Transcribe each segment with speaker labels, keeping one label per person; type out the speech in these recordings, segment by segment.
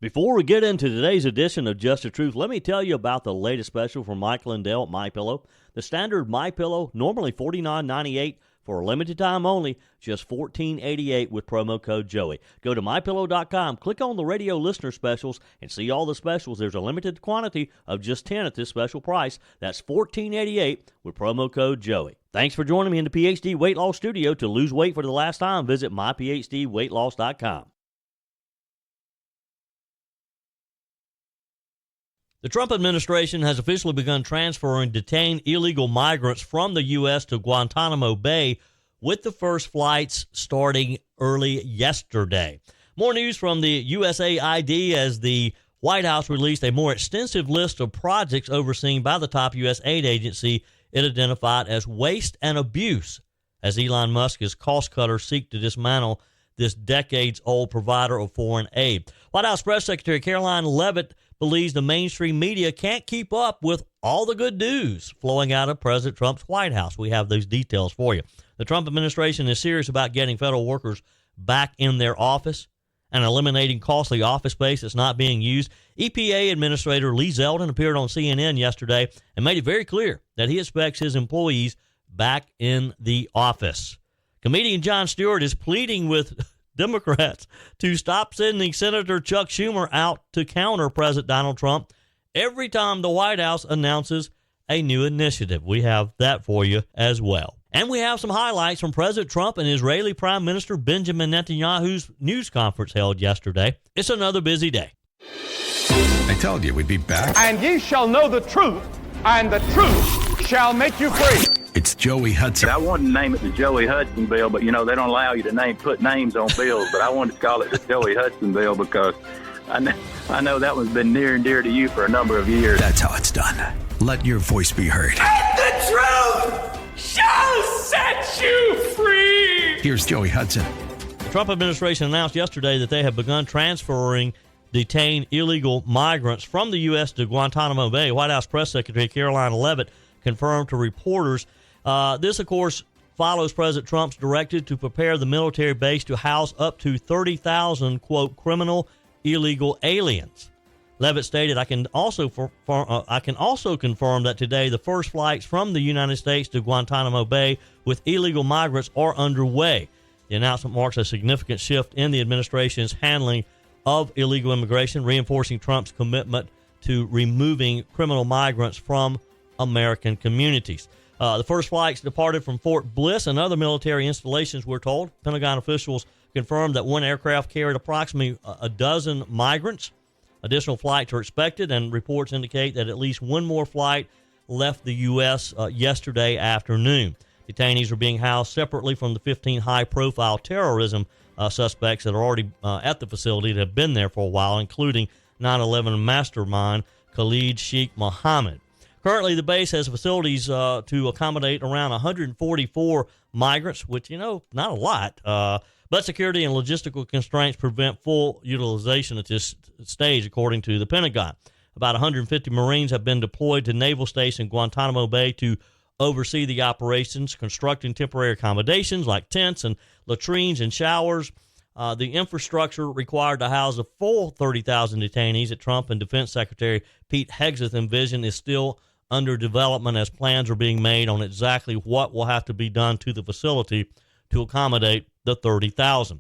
Speaker 1: Before we get into today's edition of Just the Truth, let me tell you about the latest special from Mike Lindell at MyPillow. The standard MyPillow, normally $49.98 for a limited time only, just $14.88 with promo code Joey. Go to MyPillow.com, click on the radio listener specials, and see all the specials. There's a limited quantity of just 10 at this special price. That's $14.88 with promo code Joey. Thanks for joining me in the PhD Weight Loss Studio. To lose weight for the last time, visit myphdweightloss.com. The Trump administration has officially begun transferring detained illegal migrants from the U.S. to Guantanamo Bay, with the first flights starting early yesterday. More news from the USAID as the White House released a more extensive list of projects overseen by the top U.S. aid agency it identified as waste and abuse, as Elon Musk's cost cutters seek to dismantle this decades-old provider of foreign aid. White House Press Secretary Karoline Leavitt believes the mainstream media can't keep up with all the good news flowing out of President Trump's White House. We have those details for you. The Trump administration is serious about getting federal workers back in their office and eliminating costly office space that's not being used. EPA Administrator Lee Zeldin appeared on CNN yesterday and made it very clear that he expects his employees back in the office. Comedian Jon Stewart is pleading with Democrats to stop sending Senator Chuck Schumer out to counter President Donald Trump every time the White House announces a new initiative. We have that for you as well. And we have some highlights from President Trump and Israeli Prime Minister Benjamin Netanyahu's news conference held yesterday. It's another busy day.
Speaker 2: I told you we'd be back.
Speaker 3: And ye shall know the truth, and the truth shall make you free.
Speaker 2: It's Joey Hudson.
Speaker 4: I wanted to name it the Joey Hudson bill, but, they don't allow you to put names on bills. But I wanted to call it the Joey Hudson bill because I know that one's been near and dear to you for a number of years.
Speaker 2: That's how it's done. Let your voice be heard.
Speaker 5: And the truth shall set you free.
Speaker 2: Here's Joey Hudson.
Speaker 1: The Trump administration announced yesterday that they have begun transferring detained illegal migrants from the U.S. to Guantanamo Bay. White House Press Secretary Karoline Leavitt confirmed to reporters. This, of course, follows President Trump's directive to prepare the military base to house up to 30,000, quote, criminal illegal aliens. Leavitt stated, I can also confirm that today the first flights from the United States to Guantanamo Bay with illegal migrants are underway. The announcement marks a significant shift in the administration's handling of illegal immigration, reinforcing Trump's commitment to removing criminal migrants from American communities. The first flights departed from Fort Bliss and other military installations, we're told. Pentagon officials confirmed that one aircraft carried approximately a dozen migrants. Additional flights are expected, and reports indicate that at least one more flight left the U.S. Yesterday afternoon. Detainees are being housed separately from the 15 high-profile terrorism suspects that are already at the facility that have been there for a while, including 9/11 mastermind Khalid Sheikh Mohammed. Currently, the base has facilities to accommodate around 144 migrants, which, not a lot. But security and logistical constraints prevent full utilization at this stage, according to the Pentagon. About 150 Marines have been deployed to Naval Station Guantanamo Bay to oversee the operations, constructing temporary accommodations like tents and latrines and showers. The infrastructure required to house the full 30,000 detainees that Trump and Defense Secretary Pete Hegseth envisioned is still under development, as plans are being made on exactly what will have to be done to the facility to accommodate the 30,000.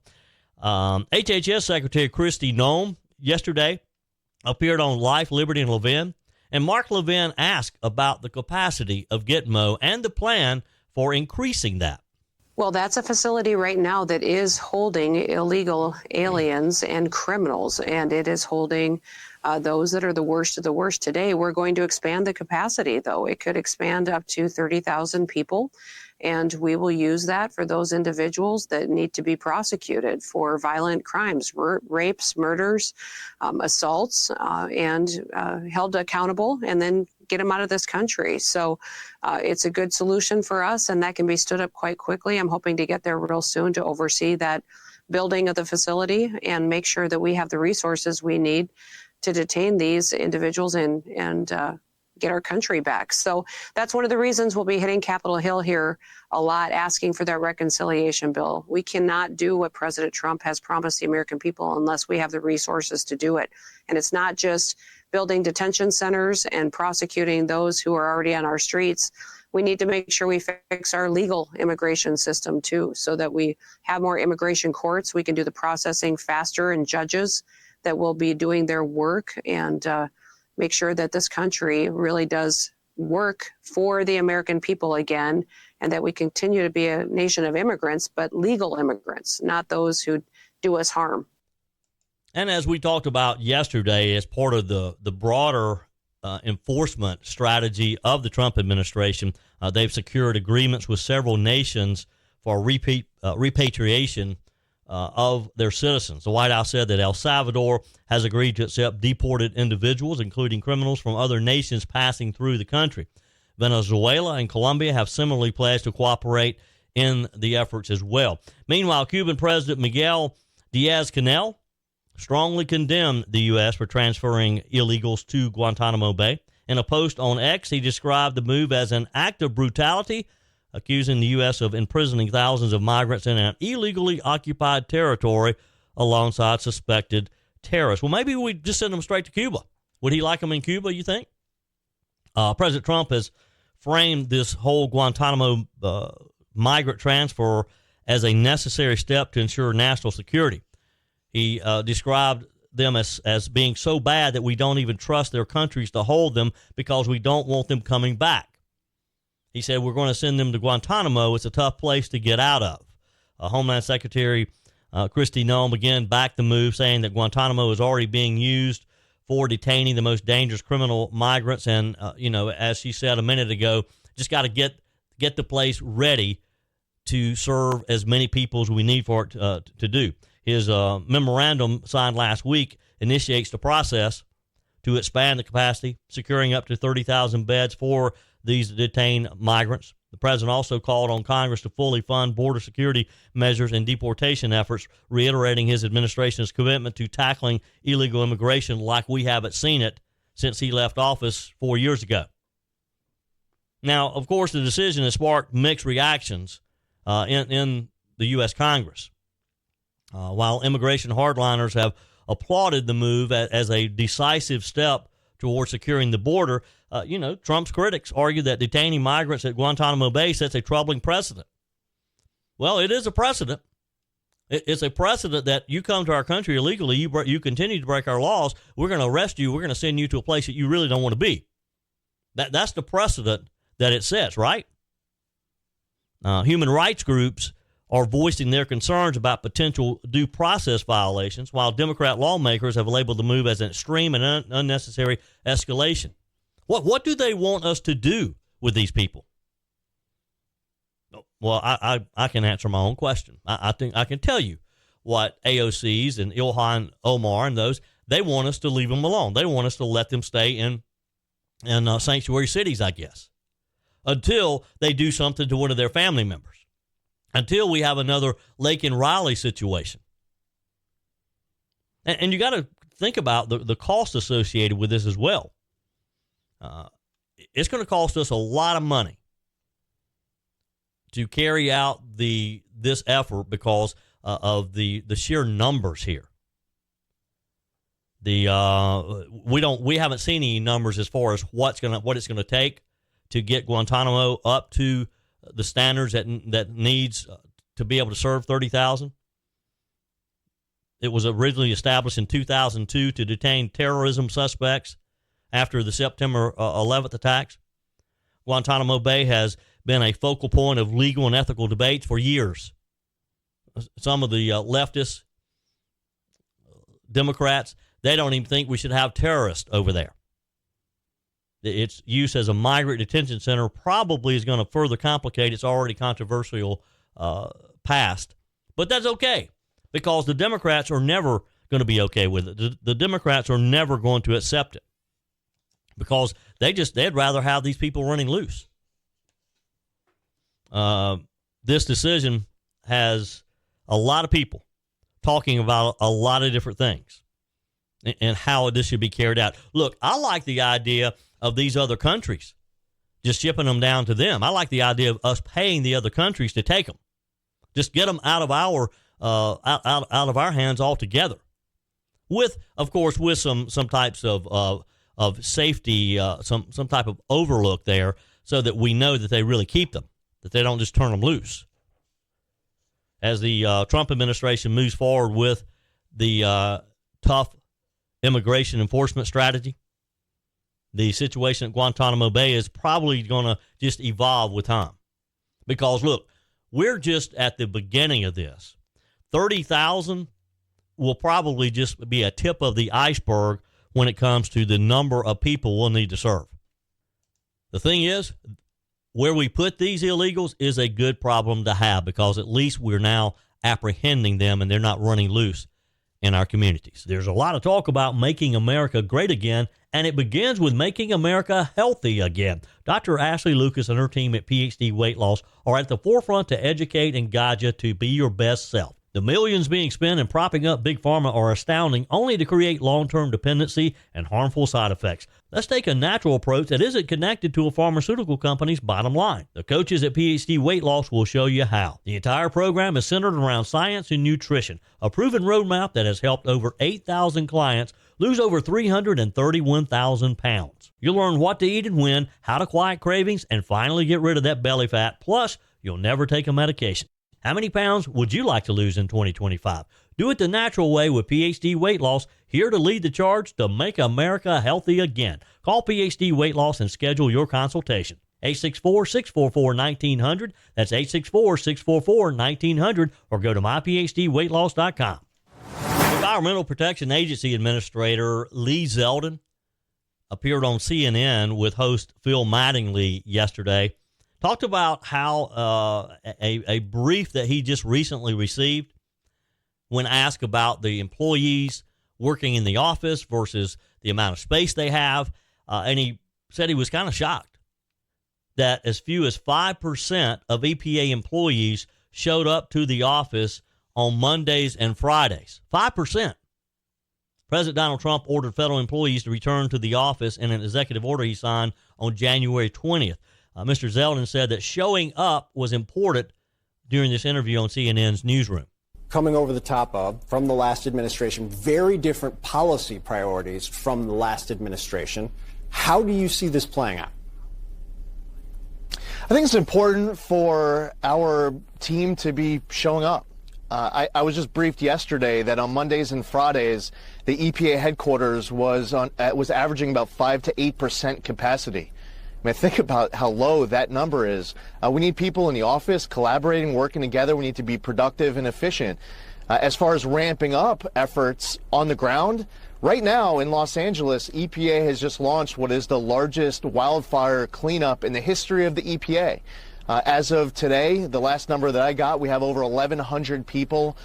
Speaker 1: HHS Secretary Kristi Noem yesterday appeared on Life, Liberty, and Levin, and Mark Levin asked about the capacity of Guitmo and the plan for increasing that.
Speaker 6: Well, that's a facility right now that is holding illegal aliens and criminals, and it is holding those that are the worst of the worst today. We're going to expand the capacity, though. It could expand up to 30,000 people, and we will use that for those individuals that need to be prosecuted for violent crimes, rapes, murders, assaults, and held accountable, and then get them out of this country. So it's a good solution for us, and that can be stood up quite quickly. I'm hoping to get there real soon to oversee that building of the facility and make sure that we have the resources we need to detain these individuals and get our country back. So that's one of the reasons we'll be hitting Capitol Hill here a lot, asking for that reconciliation bill. We cannot do what President Trump has promised the American people unless we have the resources to do it. And it's not just building detention centers and prosecuting those who are already on our streets. We need to make sure we fix our legal immigration system too, so that we have more immigration courts. We can do the processing faster, and judges that will be doing their work, and make sure that this country really does work for the American people again, and that we continue to be a nation of immigrants, but legal immigrants, not those who do us harm.
Speaker 1: And as we talked about yesterday, as part of the broader enforcement strategy of the Trump administration, they've secured agreements with several nations for repatriation of their citizens. The White House said that El Salvador has agreed to accept deported individuals, including criminals from other nations passing through the country. Venezuela and Colombia have similarly pledged to cooperate in the efforts as well. Meanwhile, Cuban President Miguel Diaz-Canel strongly condemned the U.S. for transferring illegals to Guantanamo Bay. In a post on X, he described the move as an act of brutality, accusing the U.S. of imprisoning thousands of migrants in an illegally occupied territory alongside suspected terrorists. Well, maybe we just send them straight to Cuba. Would he like them in Cuba, you think? President Trump has framed this whole Guantanamo migrant transfer as a necessary step to ensure national security. He described them as being so bad that we don't even trust their countries to hold them because we don't want them coming back. He said, we're going to send them to Guantanamo. It's a tough place to get out of. Homeland Secretary Kristi Noem again backed the move, saying that Guantanamo is already being used for detaining the most dangerous criminal migrants. And, as she said a minute ago, just got to get the place ready to serve as many people as we need for it to do. His memorandum signed last week initiates the process to expand the capacity, securing up to 30,000 beds for these detained migrants. The president also called on Congress to fully fund border security measures and deportation efforts, reiterating his administration's commitment to tackling illegal immigration like we haven't seen it since he left office 4 years ago. Now, of course, the decision has sparked mixed reactions in the U.S. Congress. While immigration hardliners have applauded the move as a decisive step towards securing the border, Trump's critics argue that detaining migrants at Guantanamo Bay sets a troubling precedent. Well, it is a precedent. It's a precedent that you come to our country illegally, you continue to break our laws, we're going to arrest you, we're going to send you to a place that you really don't want to be. That's the precedent that it sets, right? Human rights groups are voicing their concerns about potential due process violations, while Democrat lawmakers have labeled the move as an extreme and unnecessary escalation. What do they want us to do with these people? Well, I can answer my own question. I think I can tell you what AOCs and Ilhan Omar and those, they want us to leave them alone. They want us to let them stay in sanctuary cities, I guess, until they do something to one of their family members, until we have another Lake and Riley situation. And you got to think about the cost associated with this as well. It's going to cost us a lot of money to carry out this effort because of the sheer numbers here. We haven't seen any numbers as far as what it's going to take to get Guantanamo up to the standards that needs to be able to serve 30,000. It was originally established in 2002 to detain terrorism suspects after the September 11th attacks. Guantanamo Bay has been a focal point of legal and ethical debates for years. Some of the leftist Democrats, they don't even think we should have terrorists over there. Its use as a migrant detention center probably is going to further complicate its already controversial past. But that's okay, because the Democrats are never going to be okay with it. The Democrats are never going to accept it, because they'd rather have these people running loose. This decision has a lot of people talking about a lot of different things and how this should be carried out. Look, I like the idea of these other countries, just shipping them down to them. I like the idea of us paying the other countries to take them. Just get them out of our out of our hands altogether. With, of course, with some types of safety, some type of overlook there, so that we know that they really keep them, that they don't just turn them loose. As the Trump administration moves forward with the tough immigration enforcement strategy, the situation at Guantanamo Bay is probably going to just evolve with time. Because, look, we're just at the beginning of this. 30,000 will probably just be a tip of the iceberg when it comes to the number of people we'll need to serve. The thing is, where we put these illegals is a good problem to have, because at least we're now apprehending them and they're not running loose in our communities. There's a lot of talk about making America great again, and it begins with making America healthy again. Dr. Ashley Lucas and her team at PhD Weight Loss are at the forefront to educate and guide you to be your best self. The millions being spent in propping up Big Pharma are astounding, only to create long-term dependency and harmful side effects. Let's take a natural approach that isn't connected to a pharmaceutical company's bottom line. The coaches at PhD Weight Loss will show you how. The entire program is centered around science and nutrition, a proven roadmap that has helped over 8,000 clients lose over 331,000 pounds. You'll learn what to eat and when, how to quiet cravings, and finally get rid of that belly fat. Plus, you'll never take a medication. How many pounds would you like to lose in 2025? Do it the natural way with PhD Weight Loss, here to lead the charge to make America healthy again. Call PhD Weight Loss and schedule your consultation. 864-644-1900. That's 864-644-1900, or go to myphdweightloss.com. Environmental Protection Agency Administrator Lee Zeldin appeared on CNN with host Phil Mattingly yesterday. Talked about how a brief that he just recently received, when asked about the employees working in the office versus the amount of space they have, and he said he was kind of shocked that as few as 5% of EPA employees showed up to the office on Mondays and Fridays. 5%. President Donald Trump ordered federal employees to return to the office in an executive order he signed on January 20th. Mr. Zeldin said that showing up was important during this interview on CNN's newsroom.
Speaker 7: Coming over the top of, from the last administration, very different policy priorities from the last administration. How do you see this playing out?
Speaker 8: I think it's important for our team to be showing up. I was just briefed yesterday that on Mondays and Fridays, the EPA headquarters was averaging about 5 to 8% capacity. I mean, think about how low that number is. We need people in the office collaborating, working together. We need to be productive and efficient. As far as ramping up efforts on the ground, right now in Los Angeles, EPA has just launched what is the largest wildfire cleanup in the history of the EPA. As of today, the last number that I got, we have over 1,100 people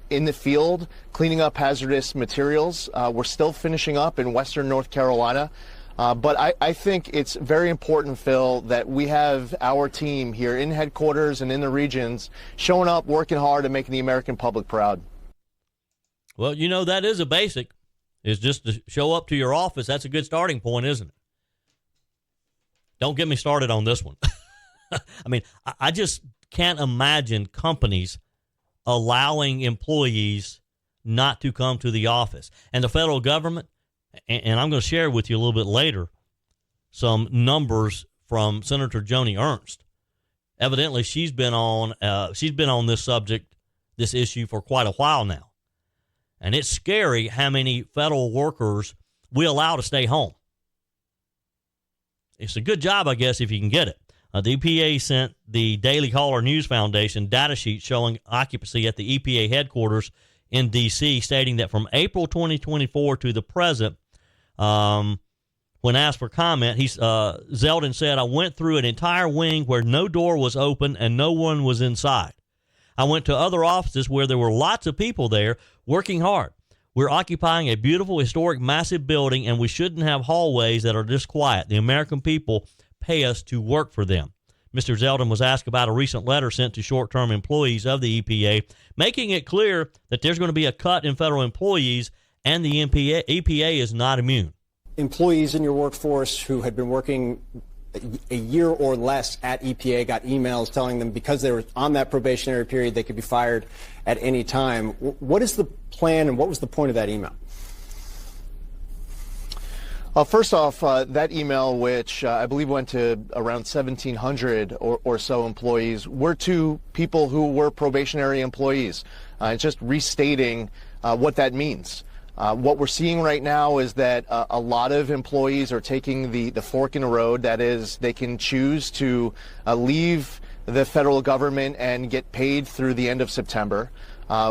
Speaker 8: in the field cleaning up hazardous materials. We're still finishing up in Western North Carolina. But I think it's very important, Phil, that we have our team here in headquarters and in the regions showing up, working hard, and making the American public proud.
Speaker 1: Well, you know, that is a basic, is just to show up to your office. That's a good starting point, isn't it? Don't get me started on this one. I mean, I just can't imagine companies allowing employees not to come to the office. And the federal government, and I'm going to share with you a little bit later some numbers from Senator Joni Ernst. Evidently, she's been on this subject, this issue, for quite a while now. And it's scary how many federal workers we allow to stay home. It's a good job, I guess, if you can get it. The EPA sent the Daily Caller News Foundation data sheet showing occupancy at the EPA headquarters in D.C., stating that from April 2024 to the present, when asked for comment, Zeldin said, "I went through an entire wing where no door was open and no one was inside. I went to other offices where there were lots of people there working hard. We're occupying a beautiful, historic, massive building, and we shouldn't have hallways that are just quiet. The American people pay us to work for them." Mr. Zeldin was asked about a recent letter sent to short-term employees of the EPA, making it clear that there's going to be a cut in federal employees, and the EPA is not immune.
Speaker 7: employees in your workforce who had been working a year or less at EPA got emails telling them because they were on that probationary period, they could be fired at any time. What is the plan and what was the point of that email?
Speaker 8: First off, that email, which I believe went to around 1,700 or so employees, were to people who were probationary employees. It's just restating what that means. What we're seeing right now is that a lot of employees are taking the fork in the road. That is, they can choose to leave the federal government and get paid through the end of September.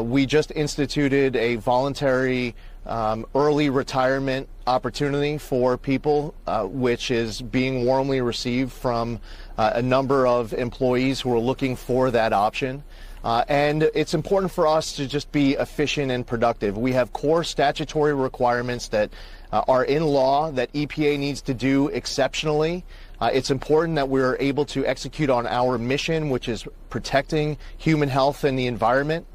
Speaker 8: We just instituted a voluntary early retirement opportunity for people, which is being warmly received from a number of employees who are looking for that option. And it's important for us to just be efficient and productive. We have core statutory requirements that are in law that EPA needs to do exceptionally. It's important that we're able to execute on our mission, which is protecting human health and the environment.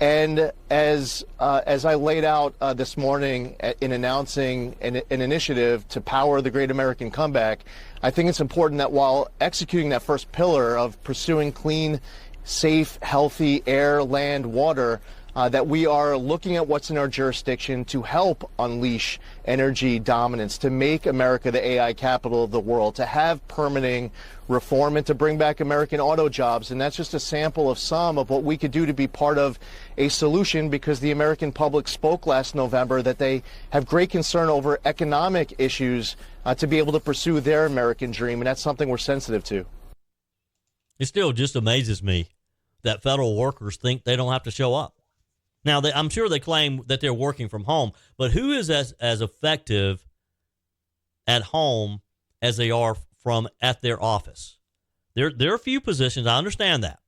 Speaker 8: And as I laid out this morning in announcing an initiative to power the Great American Comeback, I think it's important that while executing that first pillar of pursuing clean, safe, healthy air, land, water, that we are looking at what's in our jurisdiction to help unleash energy dominance, to make America the AI capital of the world, to have permitting reform, and to bring back American auto jobs. And that's just a sample of some of what we could do to be part of a solution, because the American public spoke last November that they have great concern over economic issues to be able to pursue their American dream, and that's something we're sensitive to.
Speaker 1: It still just amazes me that federal workers think they don't have to show up. Now, I'm sure they claim that they're working from home, but who is as effective at home as they are from at their office? There are a few positions, I understand that,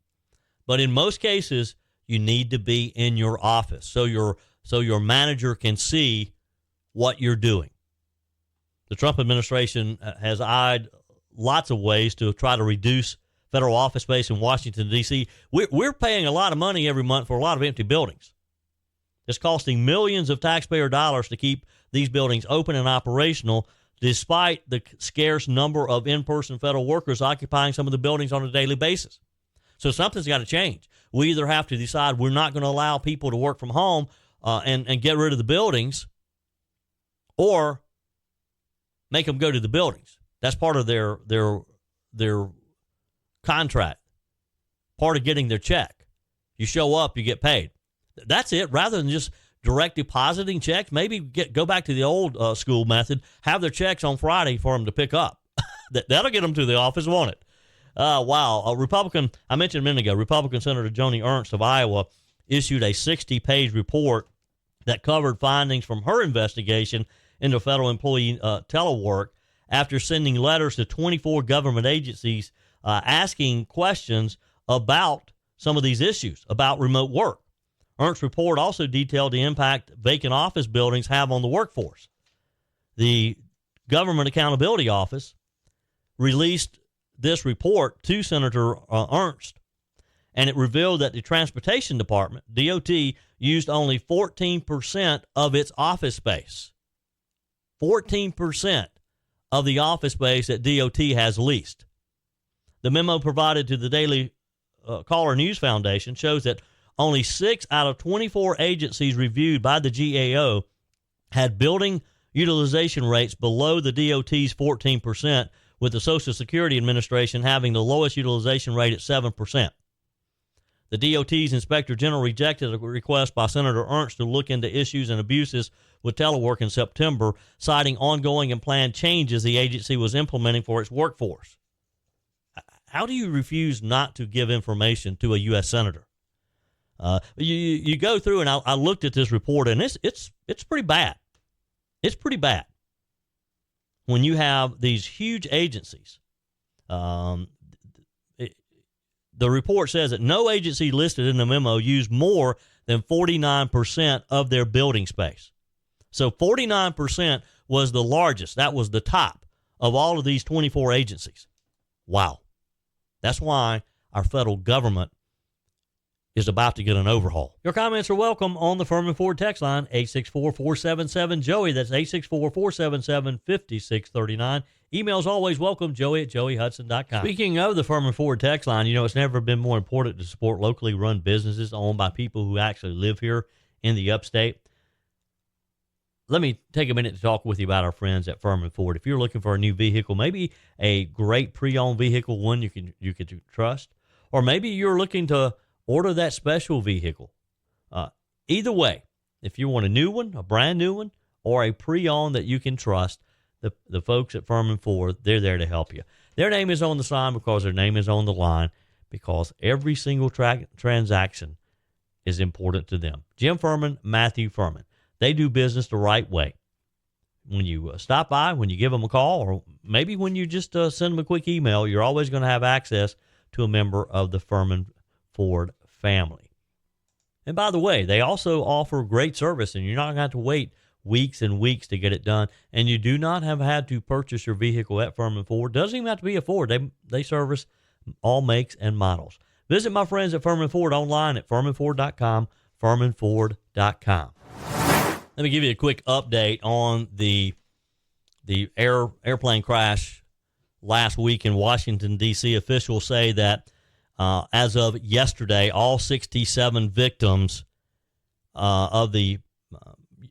Speaker 1: but in most cases, you need to be in your office so your manager can see what you're doing. The Trump administration has eyed lots of ways to try to reduce federal office space in Washington, D.C. We're paying a lot of money every month for a lot of empty buildings. It's costing millions of taxpayer dollars to keep these buildings open and operational, despite the scarce number of in-person federal workers occupying some of the buildings on a daily basis. So something's got to change. We either have to decide we're not going to allow people to work from home and get rid of the buildings, or make them go to the buildings. That's part of their contract, part of getting their check. You show up, you get paid. That's it. Rather than just direct depositing checks, maybe go back to the old school method, have their checks on Friday for them to pick up. That'll get them to the office, won't it? Wow. A Republican, I mentioned a minute ago, Republican Senator Joni Ernst of Iowa issued a 60-page report that covered findings from her investigation into federal employee telework after sending letters to 24 government agencies asking questions about some of these issues about remote work. Ernst's report also detailed the impact vacant office buildings have on the workforce. The Government Accountability Office released this report to Senator Ernst, and it revealed that the Transportation Department, DOT, used only 14% of its office space. 14% of the office space that DOT has leased. The memo provided to the Daily Caller News Foundation shows that only 6 out of 24 agencies reviewed by the GAO had building utilization rates below the DOT's 14%, with the Social Security Administration having the lowest utilization rate at 7%. The DOT's Inspector General rejected a request by Senator Ernst to look into issues and abuses with telework in September, citing ongoing and planned changes the agency was implementing for its workforce. How do you refuse not to give information to a U.S. Senator? You go through, and I looked at this report, and it's pretty bad. It's pretty bad when you have these huge agencies. The report says that no agency listed in the memo used more than 49% of their building space. So 49% was the largest. That was the top of all of these 24 agencies. Wow. That's why our federal government is about to get an overhaul. Your comments are welcome on the Furman Ford text line, 864-477-JOEY. That's 864-477-5639. Emails always welcome, joey@joeyhudson.com. Speaking of the Furman Ford text line, it's never been more important to support locally run businesses owned by people who actually live here in the upstate. Let me take a minute to talk with you about our friends at Furman Ford. If you're looking for a new vehicle, maybe a great pre-owned vehicle, one you can trust, or maybe you're looking to order that special vehicle. Either way, if you want a new one, a brand new one, or a pre-owned that you can trust, the folks at Furman Ford, they're there to help you. Their name is on the sign because their name is on the line, because every single transaction is important to them. Jim Furman, Matthew Furman. They do business the right way. When you stop by, when you give them a call, or maybe when you just send them a quick email, you're always going to have access to a member of the Furman Ford family. And by the way, they also offer great service, and you're not going to have to wait weeks and weeks to get it done. And you do not have had to purchase your vehicle at Furman Ford. Doesn't even have to be a Ford. They service all makes and models. Visit my friends at Furman Ford online at furmanford.com, furmanford.com. Let me give you a quick update on the airplane crash last week in Washington, D.C. Officials say that as of yesterday, all 67 victims of the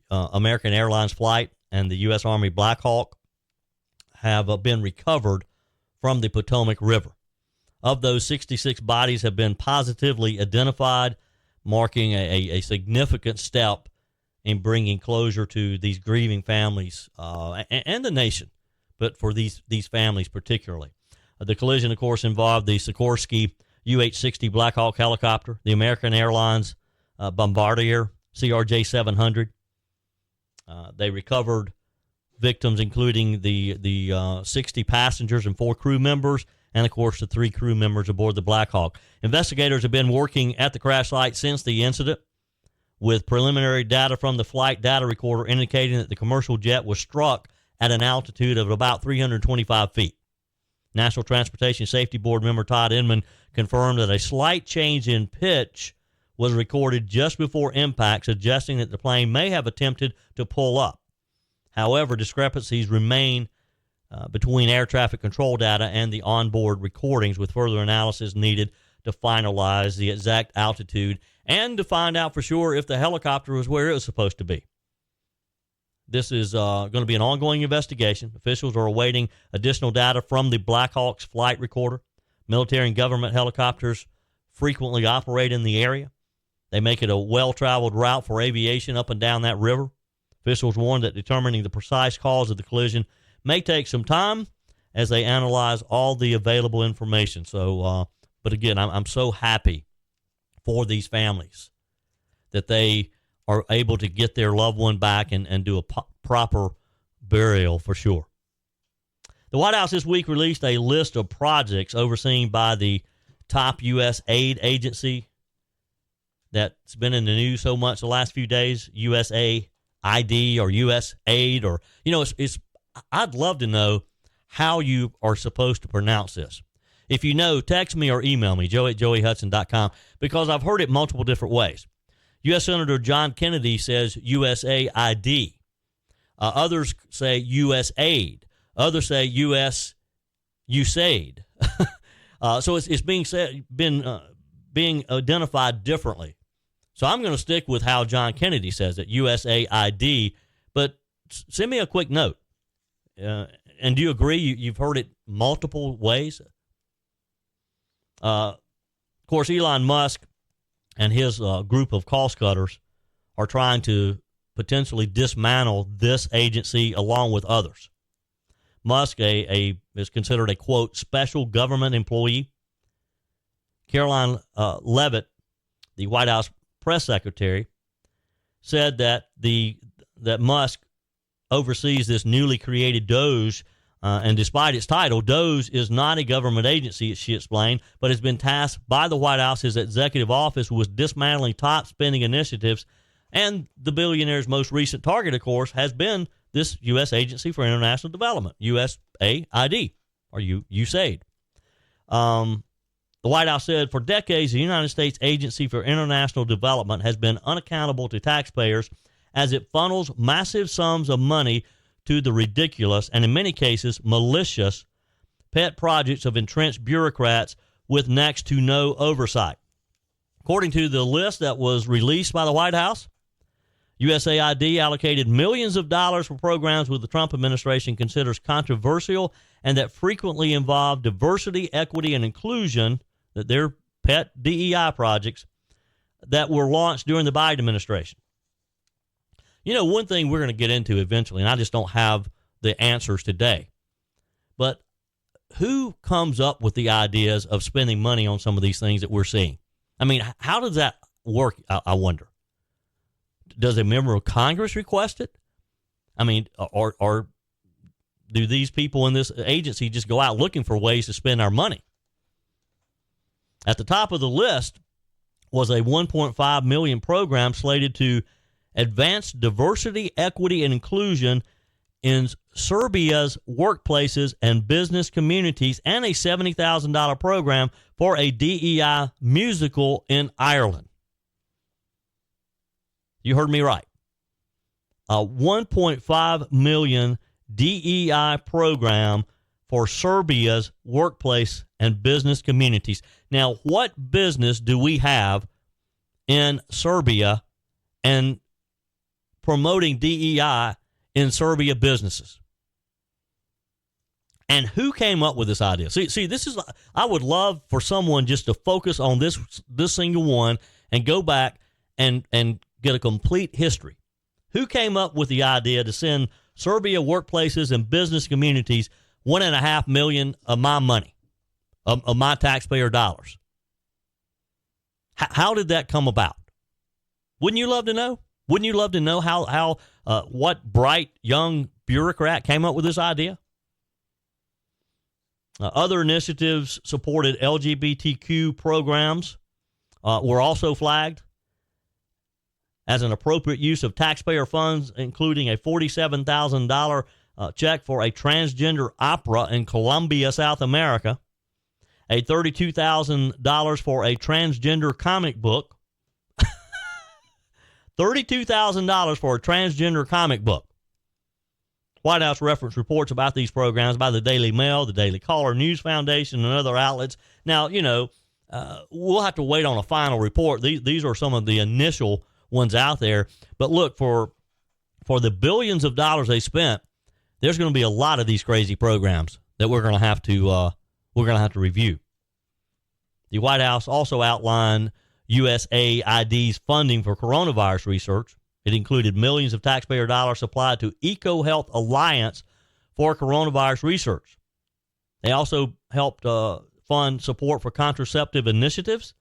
Speaker 1: American Airlines flight and the U.S. Army Black Hawk have been recovered from the Potomac River. Of those, 66 bodies have been positively identified, marking a significant step in bringing closure to these grieving families and the nation, but for these families particularly. The collision, of course, involved the Sikorsky UH-60 Black Hawk helicopter, the American Airlines Bombardier CRJ-700. They recovered victims, including the 60 passengers and 4 crew members, and, of course, the 3 crew members aboard the Black Hawk. Investigators have been working at the crash site since the incident, with preliminary data from the flight data recorder indicating that the commercial jet was struck at an altitude of about 325 feet. National Transportation Safety Board member Todd Inman confirmed that a slight change in pitch was recorded just before impact, suggesting that the plane may have attempted to pull up. However, discrepancies remain between air traffic control data and the onboard recordings, with further analysis needed to finalize the exact altitude and to find out for sure if the helicopter was where it was supposed to be. This is going to be an ongoing investigation. Officials are awaiting additional data from the Black Hawk's flight recorder. Military and government helicopters frequently operate in the area. They make it a well-traveled route for aviation up and down that river. Officials warn that determining the precise cause of the collision may take some time as they analyze all the available information. So, but again, I'm so happy for these families that they are able to get their loved one back and do a proper burial for sure. The White House this week released a list of projects overseen by the top U.S. aid agency that's been in the news so much the last few days, USAID or USAID, or, I'd love to know how you are supposed to pronounce this. If you know, text me or email me, joey@joeyhudson.com, because I've heard it multiple different ways. U.S. Senator John Kennedy says USAID. Others say USAID. Others say USAID. So it's being identified differently. So I'm going to stick with how John Kennedy says it, USAID. But send me a quick note. And do you agree? You've heard it multiple ways. Of course, Elon Musk and his group of cost cutters are trying to potentially dismantle this agency along with others. Musk is considered a, quote, special government employee. Karoline Leavitt, the White House press secretary, said that that Musk oversees this newly created DOGE, and despite its title, DOGE is not a government agency, she explained, but has been tasked by the White House's executive office with dismantling top spending initiatives. And the billionaire's most recent target, of course, has been this U.S. Agency for International Development, USAID, or USAID. The White House said, for decades, the United States Agency for International Development has been unaccountable to taxpayers as it funnels massive sums of money to the ridiculous and, in many cases, malicious pet projects of entrenched bureaucrats with next to no oversight. According to the list that was released by the White House, USAID allocated millions of dollars for programs which the Trump administration considers controversial and that frequently involve diversity, equity, and inclusion, that they're pet DEI projects that were launched during the Biden administration. You know, one thing we're going to get into eventually, and I just don't have the answers today, but who comes up with the ideas of spending money on some of these things that we're seeing? I mean, how does that work, I wonder? Does a member of Congress request it? I mean, or do these people in this agency just go out looking for ways to spend our money? At the top of the list was a $1.5 million program slated to advance diversity, equity, and inclusion in Serbia's workplaces and business communities, and a $70,000 program for a DEI musical in Ireland. You heard me right. A $1.5 million DEI program for Serbia's workplace and business communities. Now, what business do we have in Serbia and promoting DEI in Serbia businesses? And who came up with this idea? See, this is, I would love for someone just to focus on this single one and go back and get a complete history. Who came up with the idea to send Serbia workplaces and business communities $1.5 million of my money, of my taxpayer dollars? How did that come about? Wouldn't you love to know? Wouldn't you love to know how what bright young bureaucrat came up with this idea? Other initiatives supported LGBTQ programs were also flagged as an appropriate use of taxpayer funds, including a $47,000 check for a transgender opera in Colombia, South America, a $32,000 for a transgender comic book, $32,000 for a transgender comic book. White House referenced reports about these programs by the Daily Mail, the Daily Caller, News Foundation, and other outlets. Now, you know, we'll have to wait on a final report. These are some of the initial ones out there. But look, for the billions of dollars they spent, there's going to be a lot of these crazy programs that we're going to have to review. The White House also outlined USAID's funding for coronavirus research. It included millions of taxpayer dollars supplied to EcoHealth Alliance for coronavirus research. They also helped fund support for contraceptive initiatives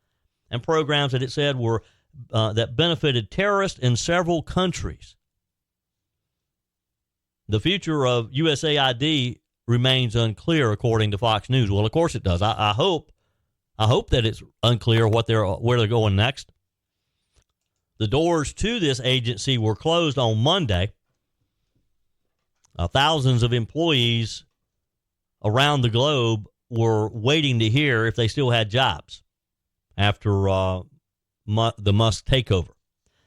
Speaker 1: and programs that it said were that benefited terrorists in several countries. The future of USAID remains unclear, according to Fox News. Well, of course it does. I hope that it's unclear where they're going next. The doors to this agency were closed on Monday. Thousands of employees around the globe were waiting to hear if they still had jobs after the Musk takeover.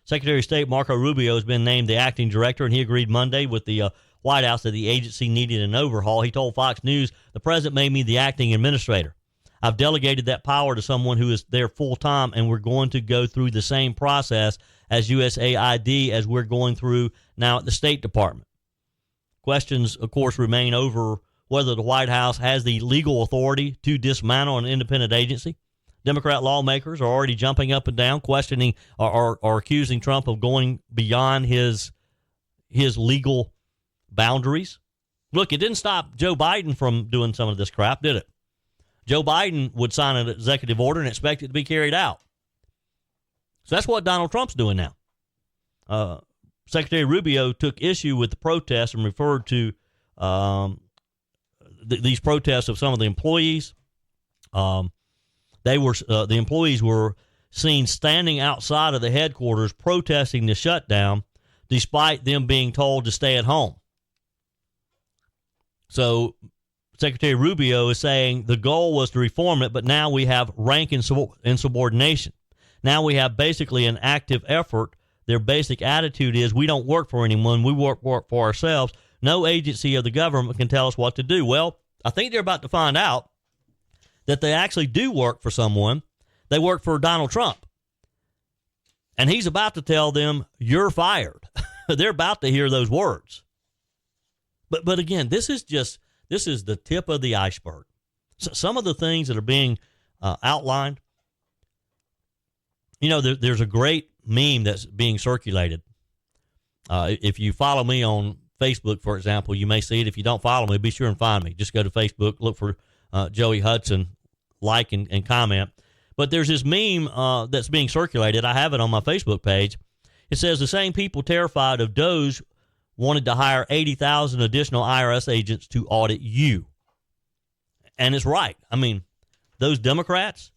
Speaker 1: Secretary of State Marco Rubio has been named the acting director, and he agreed Monday with the White House that the agency needed an overhaul. He told Fox News, "The president made me the acting administrator. I've delegated that power to someone who is there full time, and we're going to go through the same process as USAID as we're going through now at the State Department." Questions, of course, remain over whether the White House has the legal authority to dismantle an independent agency. Democrat lawmakers are already jumping up and down, questioning or accusing Trump of going beyond his legal boundaries. Look, it didn't stop Joe Biden from doing some of this crap, did it? Joe Biden would sign an executive order and expect it to be carried out. So that's what Donald Trump's doing now. Secretary Rubio took issue with the protests and referred to these protests of some of the employees. The employees were seen standing outside of the headquarters protesting the shutdown, despite them being told to stay at home. So Secretary Rubio is saying the goal was to reform it, but now we have rank insubordination. Now we have basically an active effort. Their basic attitude is we don't work for anyone. We work for ourselves. No agency of the government can tell us what to do. Well, I think they're about to find out that they actually do work for someone. They work for Donald Trump. And he's about to tell them, you're fired. They're about to hear those words. But again, this is the tip of the iceberg. So some of the things that are being outlined, there's a great meme that's being circulated. If you follow me on Facebook, for example, you may see it. If you don't follow me, be sure and find me. Just go to Facebook, look for Joey Hudson, like and comment. But there's this meme that's being circulated. I have it on my Facebook page. It says the same people terrified of Doge wanted to hire 80,000 additional IRS agents to audit you. And it's right. I mean, those Democrats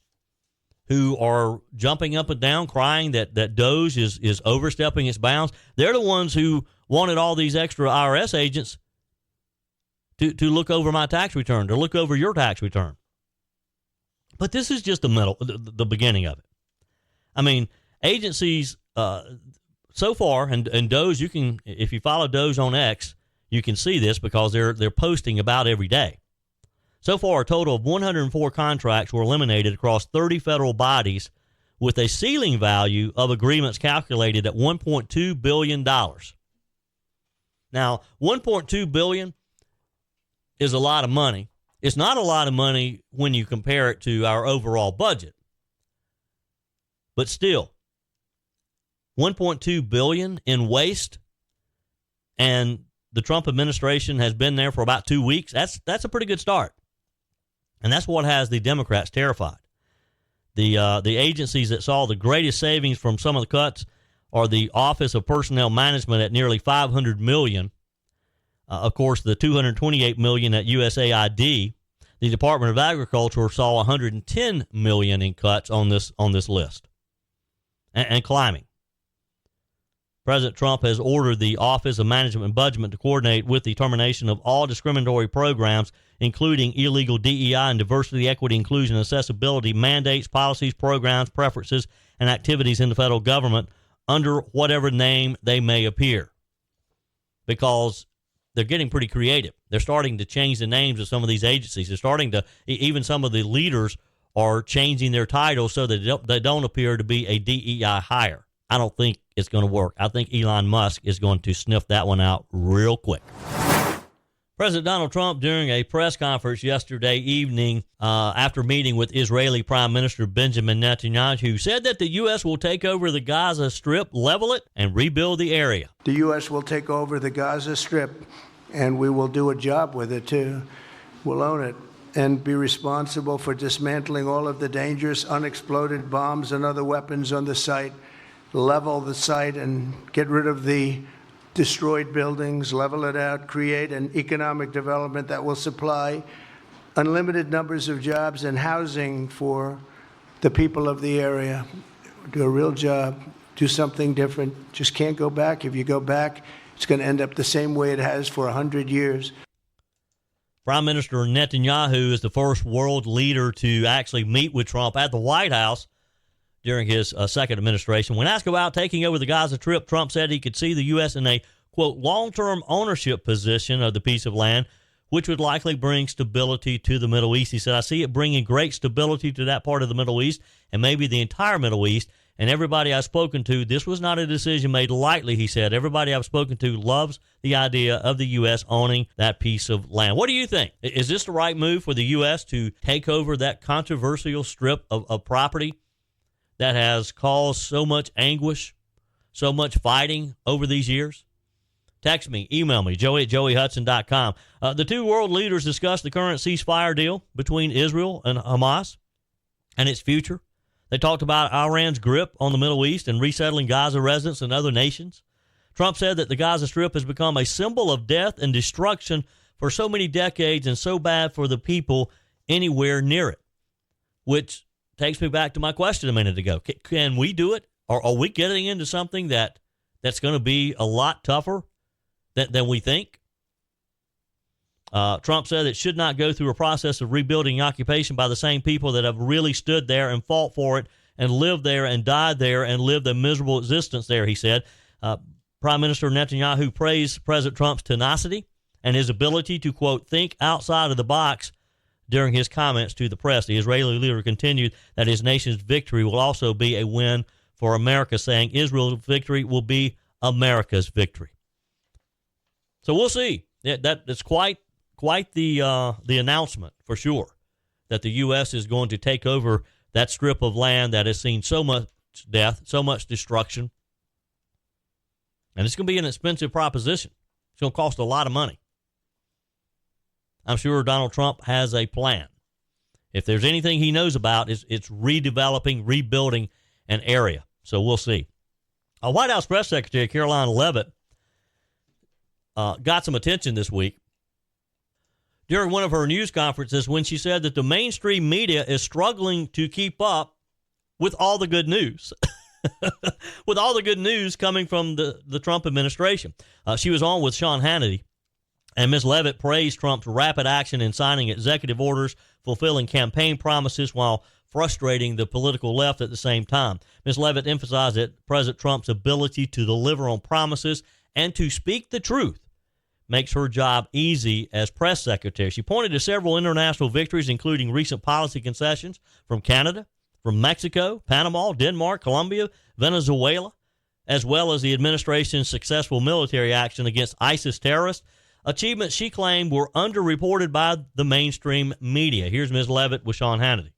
Speaker 1: who are jumping up and down crying that Doge is overstepping its bounds, they're the ones who wanted all these extra IRS agents to look over my tax return, to look over your tax return. But this is just the beginning of it. I mean, agencies so far, and Doge, you can, if you follow Doge on X, you can see this because they're posting about every day. So far, a total of 104 contracts were eliminated across 30 federal bodies with a ceiling value of agreements calculated at $1.2 billion. Now, $1.2 billion is a lot of money. It's not a lot of money when you compare it to our overall budget. But still, $1.2 billion in waste, and the Trump administration has been there for about 2 weeks. That's a pretty good start. And that's what has the Democrats terrified. The agencies that saw the greatest savings from some of the cuts are the Office of Personnel Management at nearly $500 million. Of course, the $228 million at USAID. The Department of Agriculture saw $110 million in cuts on this list, and climbing. President Trump has ordered the Office of Management and Budget to coordinate with the termination of all discriminatory programs, including illegal DEI and diversity, equity, inclusion, and accessibility mandates, policies, programs, preferences, and activities in the federal government under whatever name they may appear. Because they're getting pretty creative. They're starting to change the names of some of these agencies. They're starting to, even some of the leaders are changing their titles so that they don't appear to be a DEI hire. I don't think it's going to work. I think Elon Musk is going to sniff that one out real quick. President Donald Trump, during a press conference yesterday evening after meeting with Israeli Prime Minister Benjamin Netanyahu, said that the U.S. will take over the Gaza Strip, level it, and rebuild the area.
Speaker 9: The U.S. will take over the Gaza Strip, and we will do a job with it, too. We'll own it and be responsible for dismantling all of the dangerous unexploded bombs and other weapons on the site, level the site and get rid of the destroyed buildings, level it out, create an economic development that will supply unlimited numbers of jobs and housing for the people of the area. Do a real job, do something different. Just can't go back. If you go back, it's going to end up the same way it has for 100 years.
Speaker 1: Prime Minister Netanyahu is the first world leader to actually meet with Trump at the White House during his second administration. When asked about taking over the Gaza Strip, Trump said he could see the U.S. in a, quote, long-term ownership position of the piece of land, which would likely bring stability to the Middle East. He said, I see it bringing great stability to that part of the Middle East and maybe the entire Middle East. And everybody I've spoken to, this was not a decision made lightly, he said. Everybody I've spoken to loves the idea of the U.S. owning that piece of land. What do you think? Is this the right move for the U.S. to take over that controversial strip of property that has caused so much anguish, so much fighting over these years? Text me, email me, joey@joeyhudson.com. The two world leaders discussed the current ceasefire deal between Israel and Hamas and its future. They talked about Iran's grip on the Middle East and resettling Gaza residents in other nations. Trump said that the Gaza Strip has become a symbol of death and destruction for so many decades and so bad for the people anywhere near it, which takes me back to my question a minute ago. Can we do it? Or are we getting into something that's going to be a lot tougher than we think? Trump said it should not go through a process of rebuilding occupation by the same people that have really stood there and fought for it and lived there and died there and lived a miserable existence there, he said. Prime Minister Netanyahu praised President Trump's tenacity and his ability to, quote, think outside of the box during his comments to the press. The Israeli leader continued that his nation's victory will also be a win for America, saying Israel's victory will be America's victory. So we'll see. That's quite the announcement for sure, that the U.S. is going to take over that strip of land that has seen so much death, so much destruction. And it's going to be an expensive proposition. It's going to cost a lot of money. I'm sure Donald Trump has a plan. If there's anything he knows about, it's redeveloping, rebuilding an area. So we'll see. White House Press Secretary Karoline Leavitt got some attention this week during one of her news conferences when she said that the mainstream media is struggling to keep up with all the good news. With all the good news coming from the Trump administration. She was on with Sean Hannity, and Ms. Leavitt praised Trump's rapid action in signing executive orders, fulfilling campaign promises while frustrating the political left at the same time. Ms. Leavitt emphasized that President Trump's ability to deliver on promises and to speak the truth makes her job easy as press secretary. She pointed to several international victories, including recent policy concessions from Canada, from Mexico, Panama, Denmark, Colombia, Venezuela, as well as the administration's successful military action against ISIS terrorists, achievements she claimed were underreported by the mainstream media. Here's Ms. Leavitt with Sean Hannity.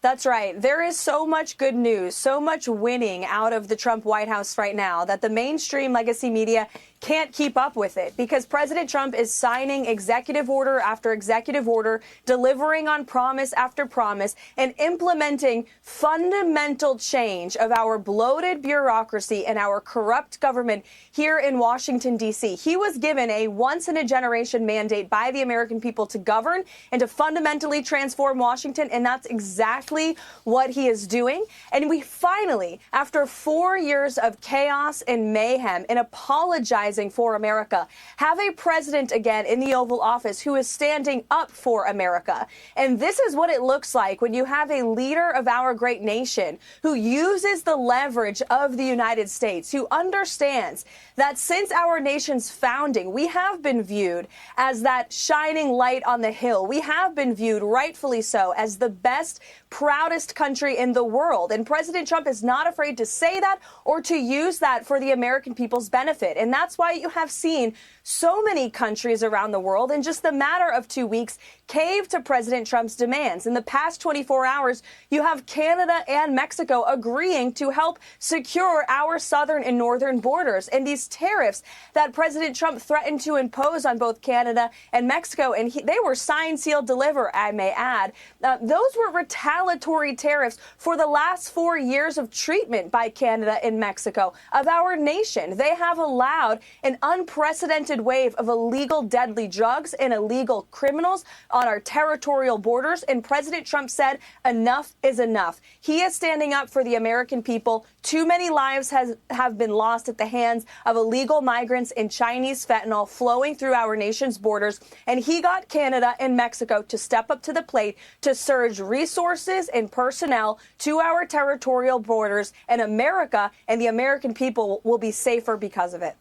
Speaker 10: That's right. There is so much good news, so much winning out of the Trump White House right now that the mainstream legacy media can't keep up with it, because President Trump is signing executive order after executive order, delivering on promise after promise, and implementing fundamental change of our bloated bureaucracy and our corrupt government here in Washington, D.C. He was given a once-in-a-generation mandate by the American people to govern and to fundamentally transform Washington, and that's exactly what he is doing. And we finally, after 4 years of chaos and mayhem and apologizing for America, have a president again in the Oval Office who is standing up for America. And this is what it looks like when you have a leader of our great nation who uses the leverage of the United States, who understands that since our nation's founding, we have been viewed as that shining light on the hill. We have been viewed, rightfully so, as the best, proudest country in the world. And President Trump is not afraid to say that or to use that for the American people's benefit. And that's why you have seen so many countries around the world in just the matter of 2 weeks cave to President Trump's demands. In the past 24 hours, you have Canada and Mexico agreeing to help secure our southern and northern borders. And these tariffs that President Trump threatened to impose on both Canada and Mexico, and they were sign, seal, deliver, I may add, those were retaliatory tariffs for the last 4 years of treatment by Canada and Mexico of our nation. They have allowed an unprecedented wave of illegal deadly drugs and illegal criminals on our territorial borders. And President Trump said enough is enough. He is standing up for the American people. Too many lives have been lost at the hands of illegal migrants and Chinese fentanyl flowing through our nation's borders. And he got Canada and Mexico to step up to the plate to surge resources and personnel to our territorial borders. And America and the American people will be safer because of it.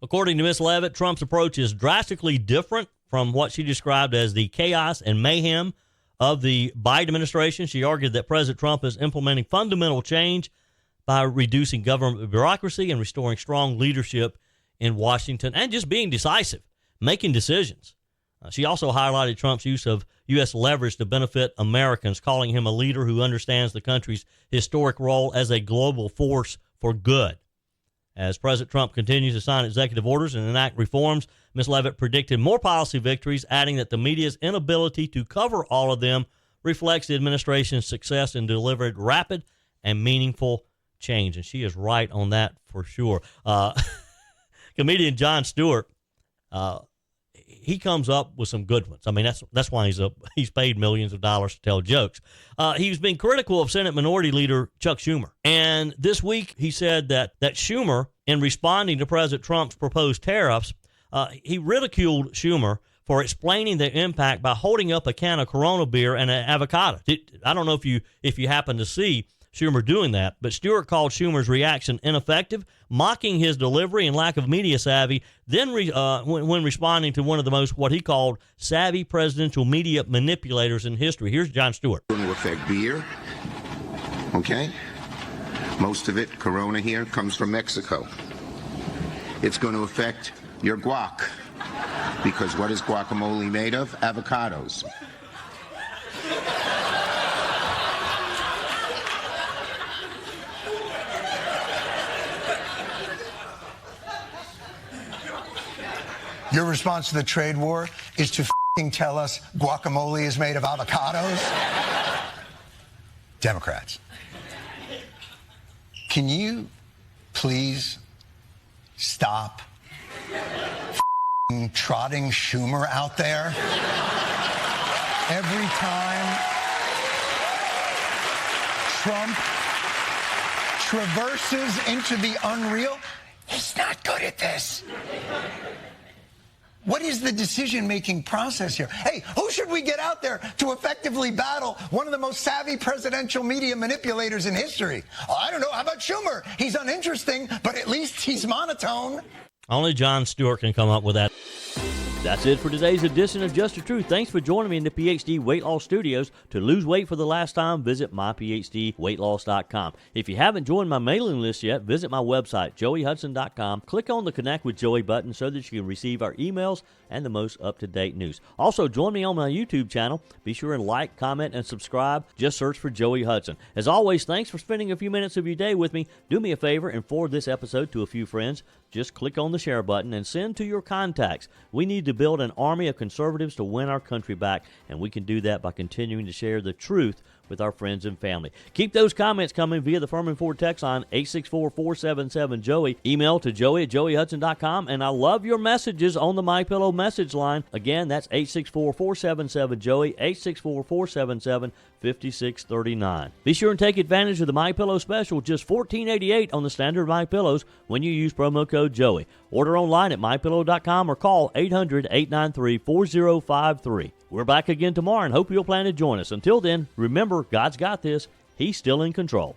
Speaker 1: According to Ms. Leavitt, Trump's approach is drastically different from what she described as the chaos and mayhem of the Biden administration. She argued that President Trump is implementing fundamental change by reducing government bureaucracy and restoring strong leadership in Washington and just being decisive, making decisions. She also highlighted Trump's use of U.S. leverage to benefit Americans, calling him a leader who understands the country's historic role as a global force for good. As President Trump continues to sign executive orders and enact reforms, Ms. Leavitt predicted more policy victories, adding that the media's inability to cover all of them reflects the administration's success in delivering rapid and meaningful change. And she is right on that for sure. Comedian Jon Stewart, he comes up with some good ones. I mean, that's why he's paid millions of dollars to tell jokes. He's been critical of Senate Minority Leader Chuck Schumer. And this week he said that Schumer, in responding to President Trump's proposed tariffs, he ridiculed Schumer for explaining the impact by holding up a can of Corona beer and an avocado. I don't know if you happen to see Schumer doing that, but Stewart called Schumer's reaction ineffective, mocking his delivery and lack of media savvy, then when responding to one of the most, what he called, savvy presidential media manipulators in history. Here's Jon Stewart.
Speaker 11: It's going to affect beer, okay? Most of it, Corona here, comes from Mexico. It's going to affect your guac, because what is guacamole made of? Avocados.
Speaker 12: Your response to the trade war is to tell us guacamole is made of avocados? Democrats, can you please stop trotting Schumer out there every time Trump traverses into the unreal? He's not good at this. What is the decision-making process here? Hey, who should we get out there to effectively battle one of the most savvy presidential media manipulators in history? Oh, I don't know. How about Schumer? He's uninteresting, but at least he's monotone.
Speaker 1: Only Jon Stewart can come up with that. That's it for today's edition of Just the Truth. Thanks for joining me in the PhD Weight Loss Studios. To lose weight for the last time, visit myphdweightloss.com. If you haven't joined my mailing list yet, visit my website, joeyhudson.com. Click on the Connect with Joey button so that you can receive our emails and the most up-to-date news. Also, join me on my YouTube channel. Be sure and like, comment, and subscribe. Just search for Joey Hudson. As always, thanks for spending a few minutes of your day with me. Do me a favor and forward this episode to a few friends. Just click on the share button and send to your contacts. We need to build an army of conservatives to win our country back, and we can do that by continuing to share the truth with our friends and family. Keep those comments coming via the Furman Ford text line 864-477-JOEY. Email to joey@joeyhudson.com, and I love your messages on the MyPillow message line. Again, that's 864-477-JOEY, 864-477-5639. Be sure and take advantage of the MyPillow special, just $14.88 on the standard MyPillows when you use promo code Joey. Order online at mypillow.com or call 800-893-4053. We're back again tomorrow and hope you'll plan to join us. Until then, remember, God's got this. He's still in control.